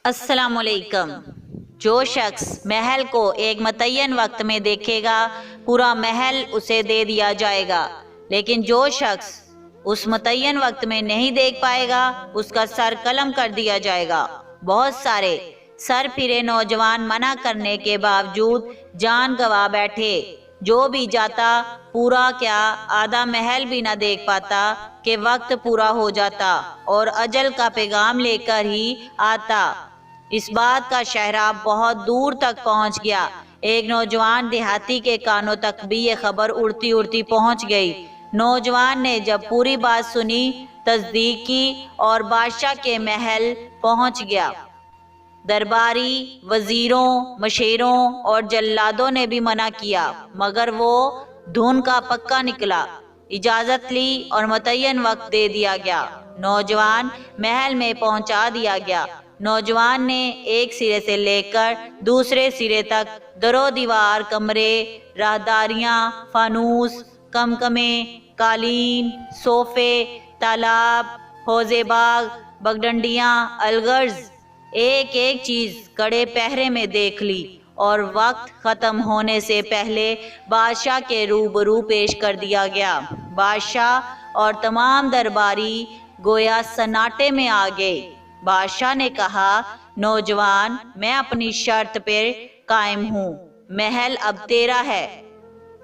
अस्सलाम वालेकुम। जो शख्स महल को एक मुतय्यन वक्त में देखेगा पूरा महल उसे दे दिया जाएगा, लेकिन जो शख्स उस मुतय्यन वक्त में नहीं देख पाएगा उसका सर कलम कर दिया जाएगा। बहुत सारे सर फिरे नौजवान मना करने के बावजूद जान गंवा बैठे। जो भी जाता पूरा क्या आधा महल भी ना देख पाता कि वक्त पूरा हो जाता और अजल का पैगाम लेकर ही आता। इस बात का शहरा बहुत दूर तक पहुंच गया। एक नौजवान देहाती के कानों तक भी ये खबर उड़ती उड़ती पहुंच गई। नौजवान ने जब पूरी बात सुनी, तस्दीक की और बादशाह के महल पहुंच गया। दरबारी, वजीरों, मशेरों और जल्लादों ने भी मना किया, मगर वो धुन का पक्का निकला। इजाजत ली और मुतय्यन वक्त दे दिया गया। नौजवान महल में पहुंचा दिया गया। नौजवान ने एक सिरे से लेकर दूसरे सिरे तक दरो दीवार, कमरे, राहदारियां, फानूस, कमकमे, कालीन, सोफे, तालाब, हौजे बाग, बगडंडियां, अलगर्ज, एक एक चीज कड़े पहरे में देख ली और वक्त खत्म होने से पहले बादशाह के रूबरू पेश कर दिया गया। बादशाह और तमाम दरबारी गोया सन्नाटे में आ गए। बादशाह ने कहा, नौजवान, मैं अपनी शर्त पर कायम हूँ, महल अब तेरा है।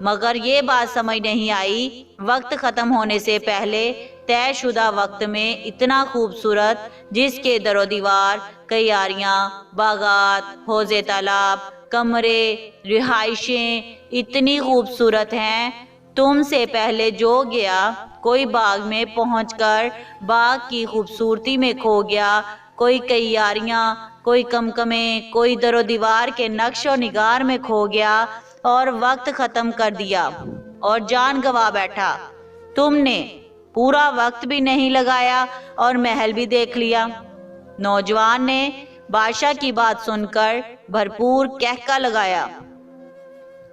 मगर ये बात समझ नहीं आई, वक्त खत्म होने से पहले तयशुदा वक्त में इतना खूबसूरत, जिसके दरो दीवार, कयारियां, बागात, हौजे तालाब, कमरे, रिहाइशें इतनी खूबसूरत हैं, तुमसे पहले जो गया कोई बाग में पहुंचकर बाग की खूबसूरती में खो गया, कोई कयारियां, कोई कमकमे, कोई दरो दीवार के नक्श और निगार में खो गया और वक्त खत्म कर दिया और जान गंवा बैठा। तुमने पूरा वक्त भी नहीं लगाया और महल भी देख लिया। नौजवान ने बादशाह की बात सुनकर भरपूर कहका लगाया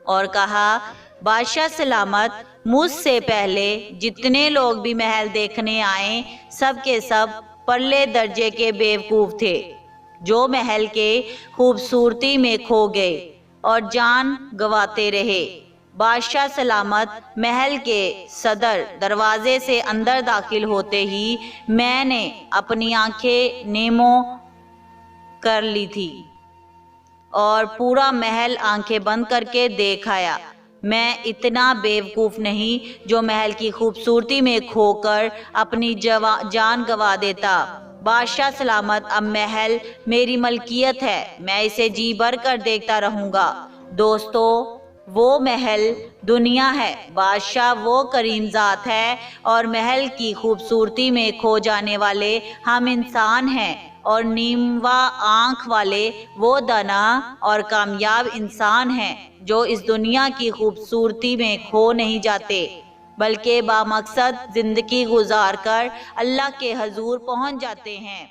और कहा, बादशाह सलामत, मुझसे पहले जितने लोग भी महल देखने आए सब के सब परले दर्जे के बेवकूफ थे, जो महल के खूबसूरती में खो गए और जान गंवाते रहे। बादशाह सलामत, महल के सदर दरवाजे से अंदर दाखिल होते ही मैंने अपनी आंखें नेमो कर ली थी और पूरा महल आंखें बंद करके देख आया। मैं इतना बेवकूफ नहीं जो महल की खूबसूरती में खोकर अपनी जान गंवा देता। बादशाह सलामत, अब महल मेरी मलकियत है, मैं इसे जी भर कर देखता रहूंगा। दोस्तों, वो महल दुनिया है, बादशाह वो करीम ज़ात है और महल की खूबसूरती में खो जाने वाले हम इंसान हैं और नीमवा आँख वाले वो दाना और कामयाब इंसान हैं जो इस दुनिया की खूबसूरती में खो नहीं जाते, बल्कि बामकसद जिंदगी गुजार कर अल्लाह के हजूर पहुँच जाते हैं।